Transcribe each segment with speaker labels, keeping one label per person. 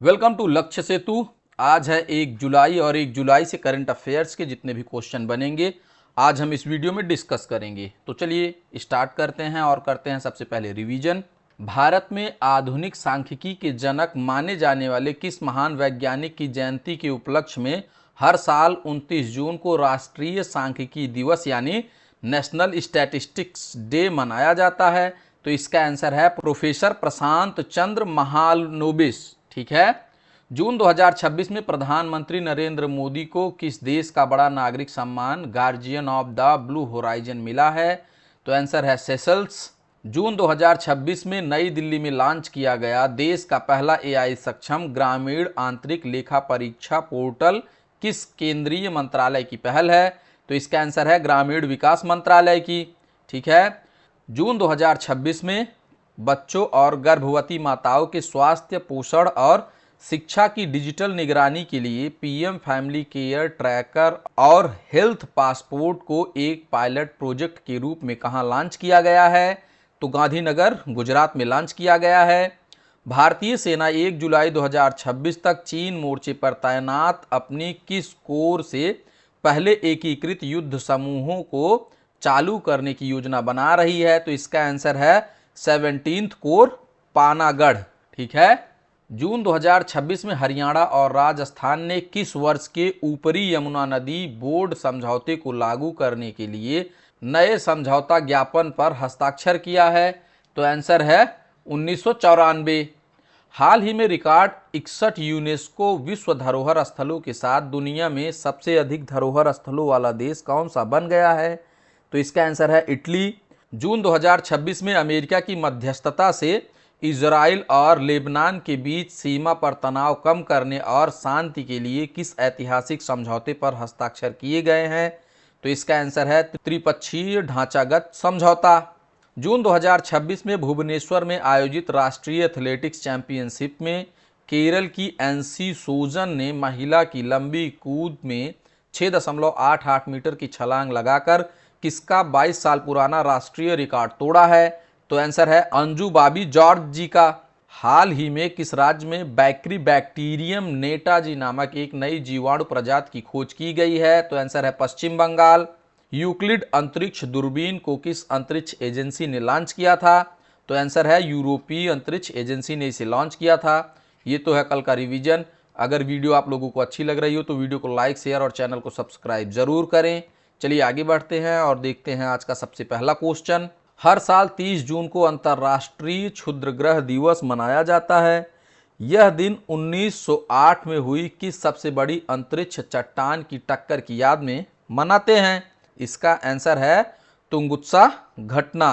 Speaker 1: Welcome to लक्ष्य सेतु। आज है 1 जुलाई और 1 जुलाई से करंट अफेयर्स के जितने भी क्वेश्चन बनेंगे आज हम इस वीडियो में डिस्कस करेंगे। तो चलिए स्टार्ट करते हैं और करते हैं सबसे पहले रिवीजन। भारत में आधुनिक सांख्यिकी के जनक माने जाने वाले किस महान वैज्ञानिक की जयंती के उपलक्ष्य में हर साल 29 जून को राष्ट्रीय सांख्यिकी दिवस यानी नेशनल स्टैटिस्टिक्स डे मनाया जाता है? तो इसका आंसर है प्रोफेसर प्रशांत चंद्र महालनोबिस। ठीक है। जून 2026 में प्रधानमंत्री नरेंद्र मोदी को किस देश का बड़ा नागरिक सम्मान guardian of the blue horizon मिला है? तो आंसर है सेशल्स। जून 2026 में नई दिल्ली में लॉन्च किया गया देश का पहला एआई सक्षम ग्रामीण आंतरिक लेखा परीक्षा पोर्टल किस केंद्रीय मंत्रालय की पहल है? तो इसका आंसर है ग्रामीण विकास मंत्रालय की। ठीक है। जून 2026 में बच्चों और गर्भवती माताओं के स्वास्थ्य, पोषण और शिक्षा की डिजिटल निगरानी के लिए पीएम फैमिली केयर ट्रैकर और हेल्थ पासपोर्ट को एक पायलट प्रोजेक्ट के रूप में कहां लॉन्च किया गया है? तो गांधीनगर, गुजरात में लॉन्च किया गया है। भारतीय सेना 1 जुलाई 2026 तक चीन मोर्चे पर तैनात अपनी किस कोर से पहले एकीकृत युद्ध समूहों को चालू करने की योजना बना रही है? तो इसका आंसर है 17th कोर पानागढ़। ठीक है। जून 2026 में हरियाणा और राजस्थान ने किस वर्ष के ऊपरी यमुना नदी बोर्ड समझौते को लागू करने के लिए नए समझौता ज्ञापन पर हस्ताक्षर किया है? तो आंसर है 1994। हाल ही में रिकॉर्ड 61 यूनेस्को विश्व धरोहर स्थलों के साथ दुनिया में सबसे अधिक धरोहर स्थलों वाला देश कौन सा बन गया है? तो इसका आंसर है इटली। जून 2026 में अमेरिका की मध्यस्थता से इजराइल और लेबनान के बीच सीमा पर तनाव कम करने और शांति के लिए किस ऐतिहासिक समझौते पर हस्ताक्षर किए गए हैं? तो इसका आंसर है त्रिपक्षीय ढांचागत समझौता। जून 2026 में भुवनेश्वर में आयोजित राष्ट्रीय एथलेटिक्स चैंपियनशिप में केरल की एनसी सोजन ने महिला की लंबी कूद में 6.88 मीटर की छलांग लगाकर किसका 22 साल पुराना राष्ट्रीय रिकॉर्ड तोड़ा है? तो आंसर है अंजू बॉबी जॉर्ज जी का। हाल ही में किस राज्य में बैक्टीरियम नेटाजी नामक एक नई जीवाणु प्रजाति की खोज की गई है? तो आंसर है पश्चिम बंगाल। यूक्लिड अंतरिक्ष दूरबीन को किस अंतरिक्ष एजेंसी ने लॉन्च किया था? तो आंसर है यूरोपीय अंतरिक्ष एजेंसी ने इसे लॉन्च किया था। ये तो है कल का रिवीजन। अगर वीडियो आप लोगों को अच्छी लग रही हो तो वीडियो को लाइक, शेयर और चैनल को सब्सक्राइब जरूर करें। चलिए आगे बढ़ते हैं और देखते हैं आज का सबसे पहला क्वेश्चन। हर साल 30 जून को अंतर्राष्ट्रीय क्षुद्रग्रह दिवस मनाया जाता है। यह दिन 1908 में हुई किस सबसे बड़ी अंतरिक्ष चट्टान की टक्कर की याद में मनाते हैं? इसका आंसर है तुंगुत्सा घटना।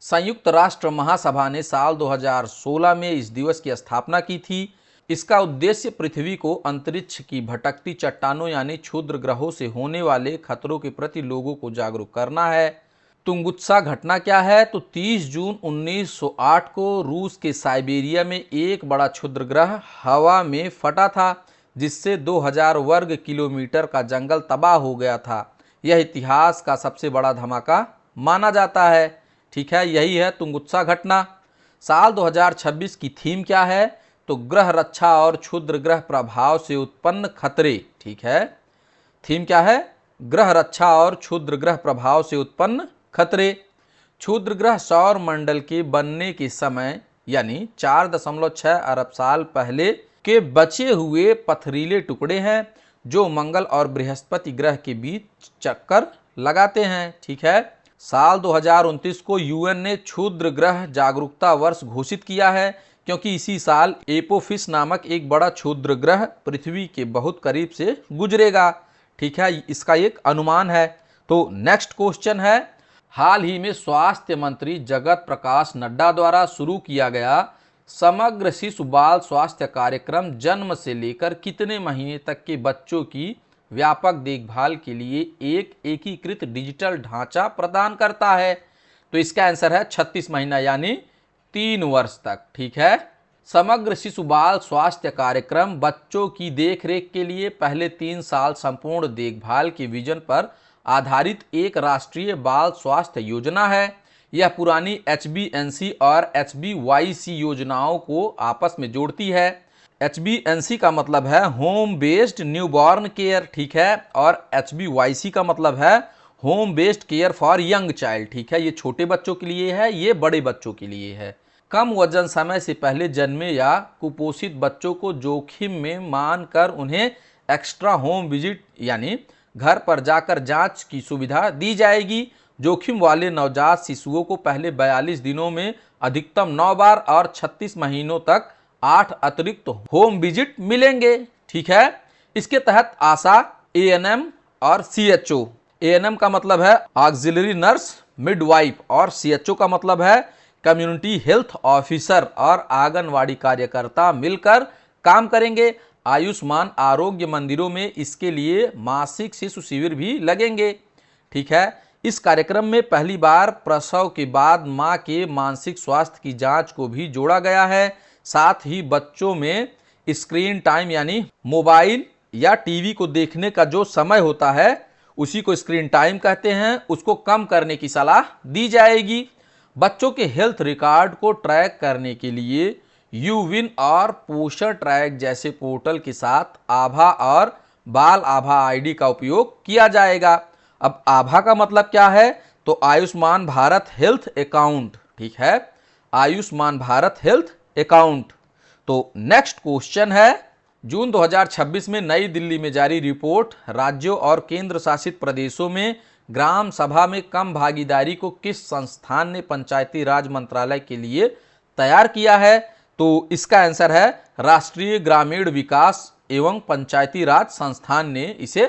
Speaker 1: संयुक्त राष्ट्र महासभा ने साल 2016 में इस दिवस की स्थापना की थी। इसका उद्देश्य पृथ्वी को अंतरिक्ष की भटकती चट्टानों यानी क्षुद्र ग्रहों से होने वाले खतरों के प्रति लोगों को जागरूक करना है। तुंगुत्सा घटना क्या है? तो 30 जून 1908 को रूस के साइबेरिया में एक बड़ा क्षुद्र ग्रह हवा में फटा था जिससे 2000 वर्ग किलोमीटर का जंगल तबाह हो गया था। यह इतिहास का सबसे बड़ा धमाका माना जाता है। ठीक है, यही है तुंगुत्सा घटना। साल 2026 की थीम क्या है? तो ग्रह रक्षा और क्षुद्र ग्रह प्रभाव से उत्पन्न खतरे। ठीक है, थीम क्या है? ग्रह रक्षा और क्षुद्र ग्रह प्रभाव से उत्पन्न खतरे। क्षुद्र ग्रह सौर मंडल के बनने के समय यानी 4.6 अरब साल पहले के बचे हुए पथरीले टुकड़े हैं जो मंगल और बृहस्पति ग्रह के बीच चक्कर लगाते हैं। ठीक है, साल 2029 को यूएन ने क्षुद्र ग्रह जागरूकता वर्ष घोषित किया है क्योंकि इसी साल एपोफिस नामक एक बड़ा क्षुद्र ग्रह पृथ्वी के बहुत करीब से गुजरेगा। ठीक है, इसका एक अनुमान है। तो नेक्स्ट क्वेश्चन है, हाल ही में स्वास्थ्य मंत्री जगत प्रकाश नड्डा द्वारा शुरू किया गया समग्र शिशु बाल स्वास्थ्य कार्यक्रम जन्म से लेकर कितने महीने तक के बच्चों की व्यापक देखभाल के लिए एक एकीकृत डिजिटल ढांचा प्रदान करता है? तो इसका आंसर है 36 महीना यानी 3 वर्ष तक। ठीक है, समग्र शिशु बाल स्वास्थ्य कार्यक्रम बच्चों की देखरेख के लिए पहले 3 साल संपूर्ण देखभाल के विजन पर आधारित एक राष्ट्रीय बाल स्वास्थ्य योजना है। यह पुरानी HBNC और HBYC योजनाओं को आपस में जोड़ती है। HBNC का मतलब है होम बेस्ड न्यूबॉर्न केयर, ठीक है, और HBYC का मतलब है home based care for young child, ठीक है। ये छोटे बच्चों के लिए है, ये बड़े बच्चों के लिए है। कम वजन समय से पहले जन्मे या कुपोषित बच्चों को जोखिम में मानकर उन्हें एक्स्ट्रा होम विजिट यानी घर पर जाकर जांच की सुविधा दी जाएगी। जोखिम वाले नवजात शिशुओं को पहले 42 दिनों में अधिकतम 9 बार और 36 महीनों तक 8 अतिरिक्त होम विजिट मिलेंगे, ठीक है। इसके तहत आशा, ANM और CHO, ANM का मतलब है ऑक्सिलरी नर्स मिडवाइफ और CHO का मतलब है कम्युनिटी हेल्थ ऑफिसर और आंगनवाड़ी कार्यकर्ता मिलकर काम करेंगे। आयुष्मान आरोग्य मंदिरों में इसके लिए मासिक शिशु शिविर भी लगेंगे, ठीक है। इस कार्यक्रम में पहली बार प्रसव के बाद मां के मानसिक स्वास्थ्य की जांच को भी जोड़ा गया है। साथ ही बच्चों में स्क्रीन टाइम यानी मोबाइल या टीवी को देखने का जो समय होता है उसी को स्क्रीन टाइम कहते हैं, उसको कम करने की सलाह दी जाएगी। बच्चों के हेल्थ रिकॉर्ड को ट्रैक करने के लिए यूविन और पोषण ट्रैक जैसे पोर्टल के साथ आभा और बाल आभा ID का उपयोग किया जाएगा। अब आभा का मतलब क्या है, तो आयुष्मान भारत हेल्थ अकाउंट, ठीक है, आयुष्मान भारत हेल्थ अकाउंट। तो नेक्स्ट क्वेश्चन है, जून 2026 में नई दिल्ली में जारी रिपोर्ट राज्यों और केंद्र शासित प्रदेशों में ग्राम सभा में कम भागीदारी को किस संस्थान ने पंचायती राज मंत्रालय के लिए तैयार किया है, तो इसका आंसर है राष्ट्रीय ग्रामीण विकास एवं पंचायती राज संस्थान ने इसे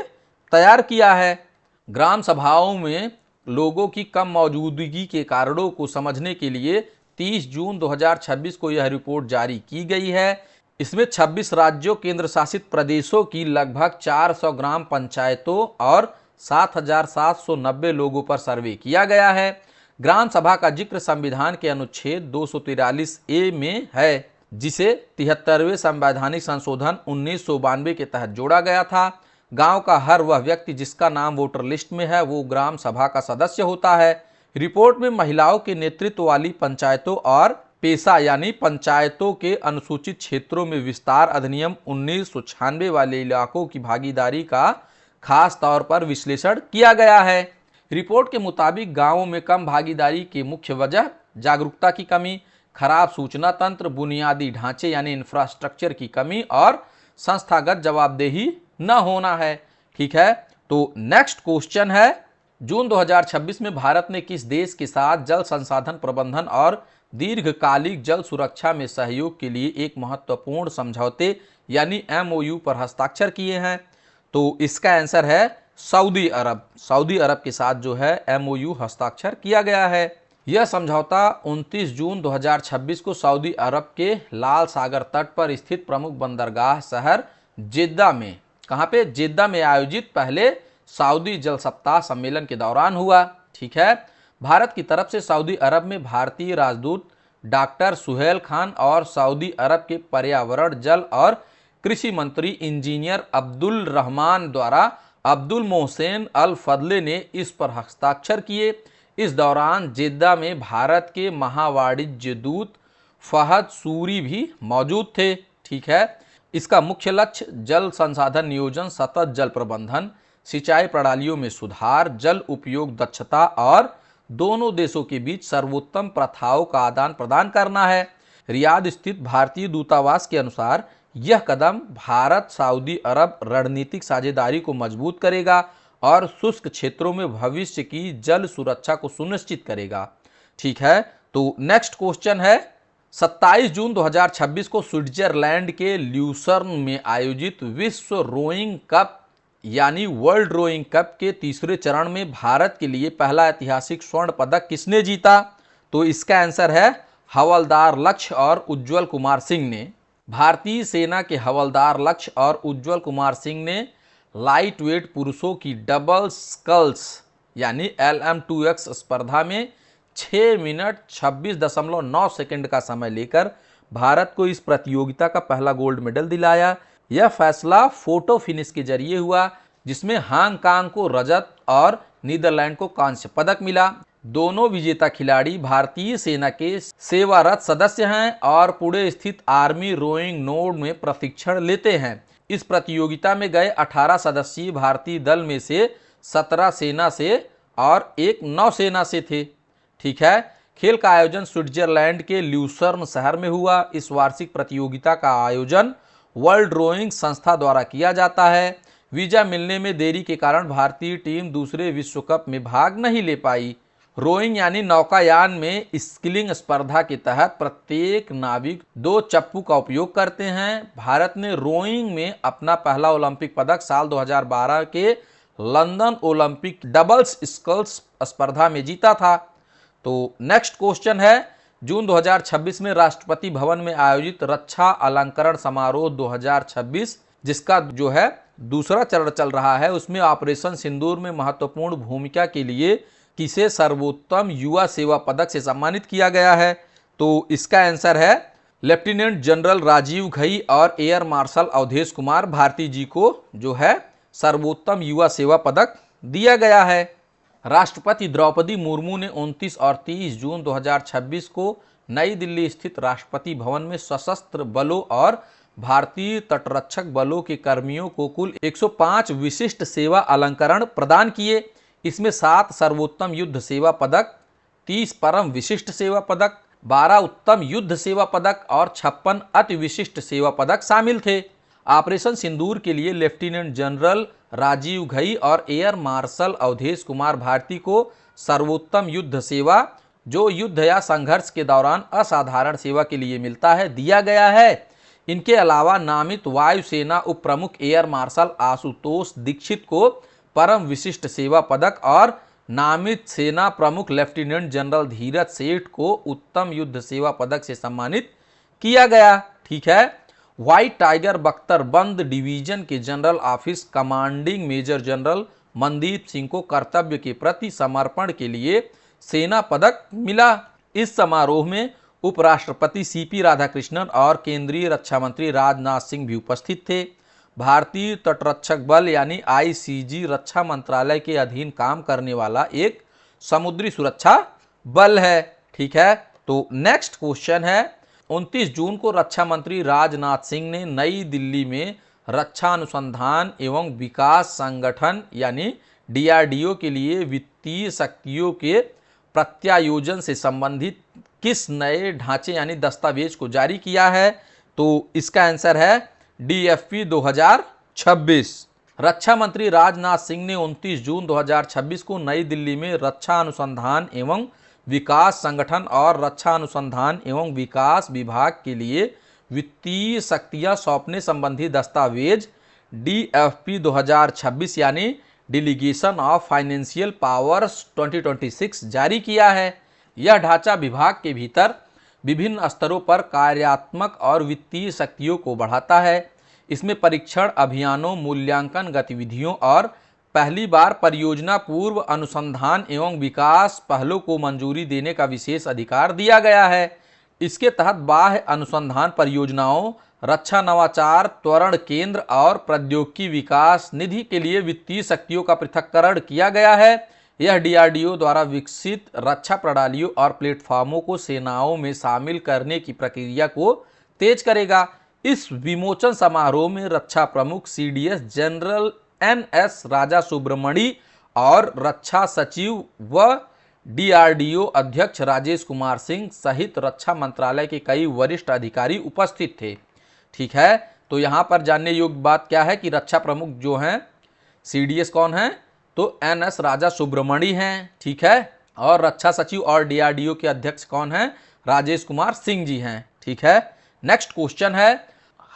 Speaker 1: तैयार किया है। ग्राम सभाओं में लोगों की कम मौजूदगी के कारणों को समझने के लिए 30 जून 2026 को यह रिपोर्ट जारी की गई है। इसमें 26 राज्यों केंद्र शासित प्रदेशों की लगभग 400 ग्राम पंचायतों और 7,790 लोगों पर सर्वे किया गया है। ग्राम सभा का जिक्र संविधान के अनुच्छेद 243A में है, जिसे 73वें संवैधानिक संशोधन 1992 के तहत जोड़ा गया था। गांव का हर वह व्यक्ति जिसका नाम वोटर लिस्ट में है वो ग्राम सभा का सदस्य होता है। रिपोर्ट में महिलाओं के नेतृत्व वाली पंचायतों और पेशा यानी पंचायतों के अनुसूचित क्षेत्रों में विस्तार अधिनियम 1996 वाले इलाकों की भागीदारी का खास तौर पर विश्लेषण किया गया है। रिपोर्ट के मुताबिक गांवों में कम भागीदारी की मुख्य वजह जागरूकता की कमी, खराब सूचना तंत्र, बुनियादी ढांचे यानी इंफ्रास्ट्रक्चर की कमी और संस्थागत जवाबदेही न होना है, ठीक है। तो नेक्स्ट क्वेश्चन है, जून 2026 में भारत ने किस देश के साथ जल संसाधन प्रबंधन और दीर्घकालिक जल सुरक्षा में सहयोग के लिए एक महत्वपूर्ण समझौते यानी MOU पर हस्ताक्षर किए हैं, तो इसका आंसर है सऊदी अरब। सऊदी अरब के साथ जो है MOU हस्ताक्षर किया गया है। यह समझौता 29 जून 2026 को सऊदी अरब के लाल सागर तट पर स्थित प्रमुख बंदरगाह शहर जेद्दा में, कहाँ पे, जेद्दा में आयोजित पहले सऊदी जल सप्ताह सम्मेलन के दौरान हुआ, ठीक है। भारत की तरफ से सऊदी अरब में भारतीय राजदूत डॉक्टर सुहेल खान और सऊदी अरब के पर्यावरण, जल और कृषि मंत्री इंजीनियर अब्दुल रहमान द्वारा अब्दुल मोहसेन अल फदले ने इस पर हस्ताक्षर किए। इस दौरान जेद्दा में भारत के महावाणिज्य दूत फहद सूरी भी मौजूद थे, ठीक है। इसका मुख्य लक्ष्य जल संसाधन नियोजन, सतत जल प्रबंधन, सिंचाई प्रणालियों में सुधार, जल उपयोग दक्षता और दोनों देशों के बीच सर्वोत्तम प्रथाओं का आदान प्रदान करना है। रियाद स्थित भारतीय दूतावास के अनुसार यह कदम भारत सऊदी अरब रणनीतिक साझेदारी को मजबूत करेगा और शुष्क क्षेत्रों में भविष्य की जल सुरक्षा को सुनिश्चित करेगा, ठीक है। तो नेक्स्ट क्वेश्चन है, 27 जून 2026 को स्विट्जरलैंड के ल्यूसर्न में आयोजित विश्व रोइंग कप यानी वर्ल्ड रोइंग कप के तीसरे चरण में भारत के लिए पहला ऐतिहासिक स्वर्ण पदक किसने जीता, तो इसका आंसर है हवलदार लक्ष्य और उज्जवल कुमार सिंह ने। भारतीय सेना के हवलदार लक्ष्य और उज्जवल कुमार सिंह ने लाइट वेट पुरुषों की डबल स्कल्स यानी LM2X स्पर्धा में 6 मिनट 26.9 सेकंड का समय लेकर भारत को इस प्रतियोगिता का पहला गोल्ड मेडल दिलाया। यह फैसला फोटो फिनिश के जरिए हुआ, जिसमें हांगकांग को रजत और नीदरलैंड को कांस्य पदक मिला। दोनों विजेता खिलाड़ी भारतीय सेना के सेवारत सदस्य हैं और पुणे स्थित आर्मी रोइंग नोड में प्रशिक्षण लेते हैं। इस प्रतियोगिता में गए 18 सदस्यीय भारतीय दल में से 17 सेना से और एक नौसेना से थे। ठीक है। खेल का आयोजन स्विट्जरलैंड के ल्यूसर्न शहर में हुआ। इस वार्षिक प्रतियोगिता का आयोजन वर्ल्ड रोइंग संस्था द्वारा किया जाता है। वीजा मिलने में देरी के कारण भारतीय टीम दूसरे विश्व कप में भाग नहीं ले पाई। रोइंग यानी नौकायान में स्किलिंग स्पर्धा के तहत प्रत्येक नाविक 2 चप्पू का उपयोग करते हैं। भारत ने रोइंग में अपना पहला ओलंपिक पदक साल 2012 के लंदन ओलंपिक डबल्स स्कल्स स्पर्धा में जीता था। तो नेक्स्ट क्वेश्चन है, जून 2026 में राष्ट्रपति भवन में आयोजित रक्षा अलंकरण समारोह 2026, जिसका जो है दूसरा चरण चल रहा है, उसमें ऑपरेशन सिंदूर में महत्वपूर्ण भूमिका के लिए किसे सर्वोत्तम युवा सेवा पदक से सम्मानित किया गया है? तो इसका आंसर है लेफ्टिनेंट जनरल राजीव घई और एयर मार्शल अवधेश कुमार भारती जी को जो है सर्वोत्तम युवा सेवा पदक दिया गया है। राष्ट्रपति द्रौपदी मुर्मू ने 29 और 30 जून 2026 को नई दिल्ली स्थित राष्ट्रपति भवन में सशस्त्र बलों और भारतीय तटरक्षक बलों के कर्मियों को कुल 105 विशिष्ट सेवा अलंकरण प्रदान किए। इसमें 7 सर्वोत्तम युद्ध सेवा पदक, 30 परम विशिष्ट सेवा पदक, 12 उत्तम युद्ध सेवा पदक और 56 अति विशिष्ट सेवा पदक शामिल थे। ऑपरेशन सिंदूर के लिए लेफ्टिनेंट जनरल राजीव घई और एयर मार्शल अवधेश कुमार भारती को सर्वोत्तम युद्ध सेवा, जो युद्ध या संघर्ष के दौरान असाधारण सेवा के लिए मिलता है, दिया गया है। इनके अलावा नामित वायुसेना उप प्रमुख एयर मार्शल आशुतोष दीक्षित को परम विशिष्ट सेवा पदक और नामित सेना प्रमुख लेफ्टिनेंट जनरल धीरज सेठ को उत्तम युद्ध सेवा पदक से सम्मानित किया गया। ठीक है। व्हाइट टाइगर बख्तरबंद डिवीजन के general office commanding major general Mandeep Singh को कर्तव्य के प्रति समर्पण के लिए सेना पदक मिला। इस समारोह में उपराष्ट्रपति सीपी राधाकृष्णन और केंद्रीय रक्षा मंत्री राजनाथ सिंह भी उपस्थित थे। भारतीय तटरक्षक बल यानी आईसीजी रक्षा मंत्रालय के अधीन काम करने वाला एक समुद्री सुरक्षा बल है। ठीक है। तो नेक्स्ट क्वेश्चन है, 29 जून को रक्षा मंत्री राजनाथ सिंह ने नई दिल्ली में रक्षा अनुसंधान एवं विकास संगठन यानी डीआरडीओ के लिए वित्तीय शक्तियों के प्रत्यायोजन से संबंधित किस नए ढांचे यानी दस्तावेज को जारी किया है? तो इसका आंसर है डीएफपी 2026। रक्षा मंत्री राजनाथ सिंह ने 29 जून 2026 को नई दिल्ली में रक्षा अनुसंधान एवं विकास संगठन और रक्षा अनुसंधान एवं विकास विभाग के लिए वित्तीय शक्तियां सौंपने संबंधी दस्तावेज डीएफपी 2026 यानी डेलीगेशन ऑफ फाइनेंशियल पावर्स 2026 जारी किया है। यह ढांचा विभाग के भीतर विभिन्न स्तरों पर कार्यात्मक और वित्तीय शक्तियों को बढ़ाता है। इसमें परीक्षण अभियानों, मूल्यांकन गतिविधियों और पहली बार परियोजना पूर्व अनुसंधान एवं विकास पहलों को मंजूरी देने का विशेष अधिकार दिया गया है। इसके तहत बाह्य अनुसंधान परियोजनाओं, रक्षा नवाचार त्वरण केंद्र और प्रौद्योगिकी विकास निधि के लिए वित्तीय शक्तियों का पृथक्करण किया गया है। यह डीआरडीओ द्वारा विकसित रक्षा प्रणालियों और प्लेटफॉर्मों को सेनाओं में शामिल करने की प्रक्रिया को तेज करेगा। इस विमोचन समारोह में रक्षा प्रमुख सीडीएस जनरल एनएस राजा सुब्रमणी और रक्षा सचिव व डीआरडीओ अध्यक्ष राजेश कुमार सिंह सहित रक्षा मंत्रालय के कई वरिष्ठ अधिकारी उपस्थित थे। ठीक है। तो यहाँ पर जानने योग्य बात क्या है कि रक्षा प्रमुख जो हैं सीडीएस कौन है? तो एनएस राजा सुब्रमणी हैं। ठीक है। और रक्षा सचिव और डीआरडीओ के अध्यक्ष कौन हैं? राजेश कुमार सिंह जी हैं। ठीक है। नेक्स्ट क्वेश्चन है,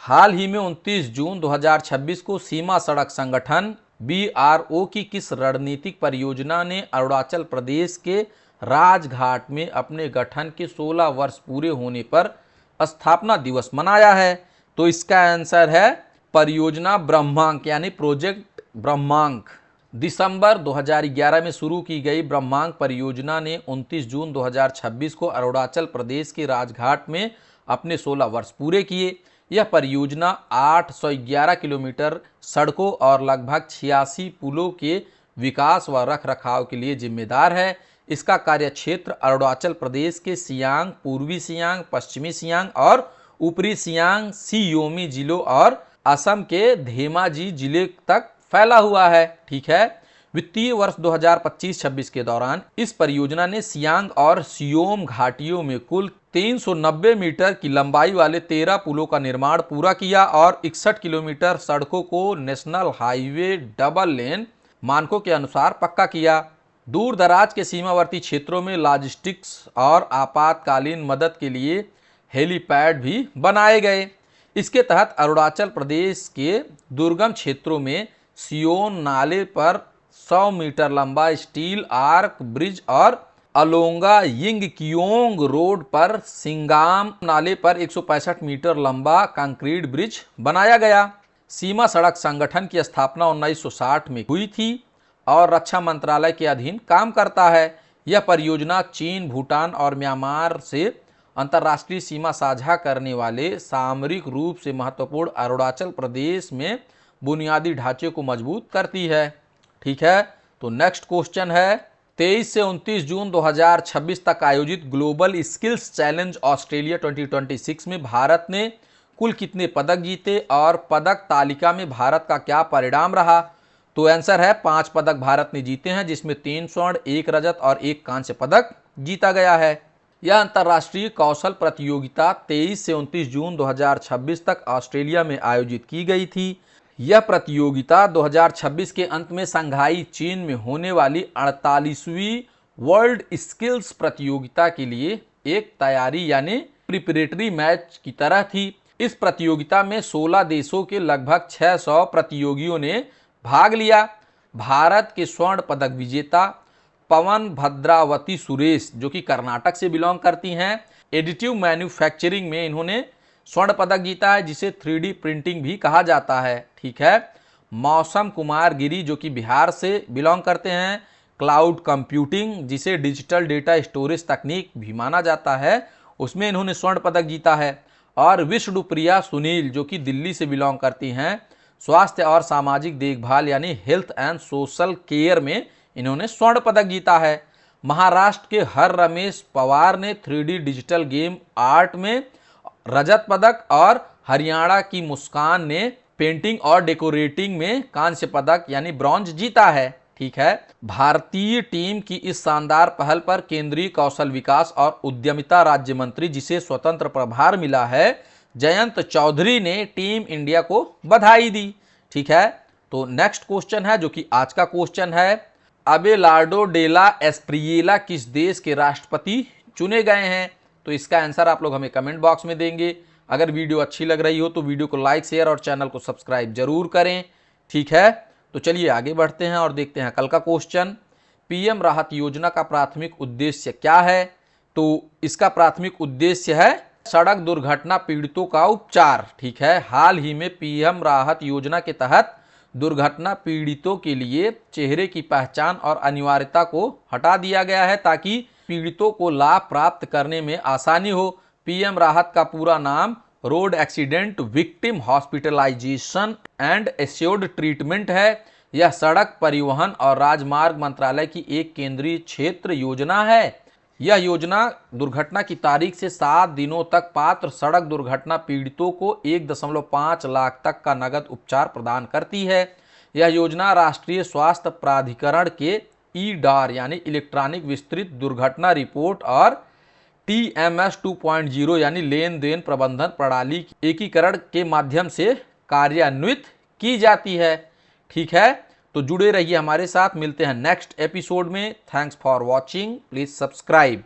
Speaker 1: हाल ही में 29 जून 2026 को सीमा सड़क संगठन बीआरओ की किस रणनीतिक परियोजना ने अरुणाचल प्रदेश के राजघाट में अपने गठन के 16 वर्ष पूरे होने पर स्थापना दिवस मनाया है? तो इसका आंसर है परियोजना ब्रह्मांक यानी प्रोजेक्ट ब्रह्मांक। दिसंबर 2011 में शुरू की गई ब्रह्मांक परियोजना ने 29 जून 2026 को अरुणाचल प्रदेश के राजघाट में अपने 16 वर्ष पूरे किए। यह परियोजना 811 किलोमीटर सड़कों और लगभग 86 पुलों के विकास व रखरखाव के लिए जिम्मेदार है। इसका कार्यक्षेत्र अरुणाचल प्रदेश के सियांग, पूर्वी सियांग, पश्चिमी सियांग और ऊपरी सियांग सी-योमी जिलों और असम के धेमाजी जिले तक फैला हुआ है। ठीक है। वित्तीय वर्ष 2025-26 के दौरान इस परियोजना ने सियांग और सियोम घाटियों में कुल 390 मीटर की लंबाई वाले 13 पुलों का निर्माण पूरा किया और 61 किलोमीटर सड़कों को नेशनल हाईवे डबल लेन मानकों के अनुसार पक्का किया। दूर दराज के सीमावर्ती क्षेत्रों में लॉजिस्टिक्स और आपातकालीन मदद के लिए हेलीपैड भी बनाए गए। इसके तहत अरुणाचल प्रदेश के दुर्गम क्षेत्रों में सियोन नाले पर 100 मीटर लंबा स्टील आर्क ब्रिज और अलोंगा यिंगकियोंग रोड पर सिंगाम नाले पर 165 मीटर लंबा कंक्रीट ब्रिज बनाया गया। सीमा सड़क संगठन की स्थापना 1960 में हुई थी और रक्षा मंत्रालय के अधीन काम करता है। यह परियोजना चीन, भूटान और म्यांमार से अंतर्राष्ट्रीय सीमा साझा करने वाले सामरिक रूप से महत्वपूर्ण अरुणाचल प्रदेश में बुनियादी ढांचे को मजबूत करती है। ठीक है। तो नेक्स्ट क्वेश्चन है 23 से 29 जून 2026 तक आयोजित ग्लोबल स्किल्स चैलेंज ऑस्ट्रेलिया 2026 में भारत ने कुल कितने पदक जीते और पदक तालिका में भारत का क्या परिणाम रहा? तो आंसर है 5 पदक भारत ने जीते हैं, जिसमें 3 स्वर्ण, 1 रजत और 1 कांस्य पदक जीता गया है। यह अंतर्राष्ट्रीय कौशल प्रतियोगिता 23 से 29 जून 2026 तक ऑस्ट्रेलिया में आयोजित की गई थी। यह प्रतियोगिता 2026 के अंत में शंघाई, चीन में होने वाली 48वीं वर्ल्ड स्किल्स प्रतियोगिता के लिए एक तैयारी यानी प्रिपरेटरी मैच की तरह थी। इस प्रतियोगिता में 16 देशों के लगभग 600 प्रतियोगियों ने भाग लिया। भारत के स्वर्ण पदक विजेता पवन भद्रावती सुरेश, जो कि कर्नाटक से बिलोंग करती हैं, एडिटिव मैन्युफैक्चरिंग में इन्होंने स्वर्ण पदक जीता है, जिसे 3D प्रिंटिंग भी कहा जाता है। ठीक है। मौसम कुमार गिरी, जो कि बिहार से बिलोंग करते हैं, क्लाउड कंप्यूटिंग, जिसे डिजिटल डेटा स्टोरेज तकनीक भी माना जाता है, उसमें इन्होंने स्वर्ण पदक जीता है। और विष्णुप्रिया सुनील, जो कि दिल्ली से बिलोंग करती हैं, स्वास्थ्य और सामाजिक देखभाल यानी हेल्थ एंड सोशल केयर में इन्होंने स्वर्ण पदक जीता है। महाराष्ट्र के हर रमेश पवार ने 3D डिजिटल गेम आर्ट में रजत पदक और हरियाणा की मुस्कान ने पेंटिंग और डेकोरेटिंग में कांस्य पदक यानी ब्रॉन्ज जीता है। ठीक है। भारतीय टीम की इस शानदार पहल पर केंद्रीय कौशल विकास और उद्यमिता राज्य मंत्री, जिसे स्वतंत्र प्रभार मिला है, जयंत चौधरी ने टीम इंडिया को बधाई दी। ठीक है। तो नेक्स्ट क्वेश्चन है, जो कि आज का क्वेश्चन है, अबेलार्डो डेला एस्प्रिएला किस देश के राष्ट्रपति चुने गए हैं? तो इसका आंसर आप लोग हमें कमेंट बॉक्स में देंगे। अगर वीडियो अच्छी लग रही हो तो वीडियो को लाइक, शेयर और चैनल को सब्सक्राइब जरूर करें। ठीक है। तो चलिए आगे बढ़ते हैं और देखते हैं कल का क्वेश्चन। पीएम राहत योजना का प्राथमिक उद्देश्य क्या है? तो इसका प्राथमिक उद्देश्य है सड़क दुर्घटना पीड़ितों का उपचार। ठीक है। हाल ही में पीएम राहत योजना के तहत दुर्घटना पीड़ितों के लिए चेहरे की पहचान और अनिवार्यता को हटा दिया गया है, ताकि पीड़ितों को लाभ प्राप्त करने में आसानी हो। पीएम राहत का पूरा नाम road accident victim hospitalisation and assured treatment है। यह सड़क परिवहन और राजमार्ग मंत्रालय की एक केंद्रीय क्षेत्र योजना है। यह योजना दुर्घटना की तारीख से 7 दिनों तक पात्र सड़क दुर्घटना पीड़ितों को 1.5 लाख तक का नगद उपचार प्रदान करती है। यह योजना राष्ट्रीय स्वास्थ्य प्राधिकरण के ई-डार यानी इलेक्ट्रॉनिक विस्तृत दुर्घटना रिपोर्ट और TMS 2.0 यानी लेन देन प्रबंधन प्रणाली के एकीकरण के माध्यम से कार्यान्वित की जाती है। ठीक है। तो जुड़े रहिए हमारे साथ, मिलते हैं नेक्स्ट एपिसोड में। Thanks for watching, please subscribe.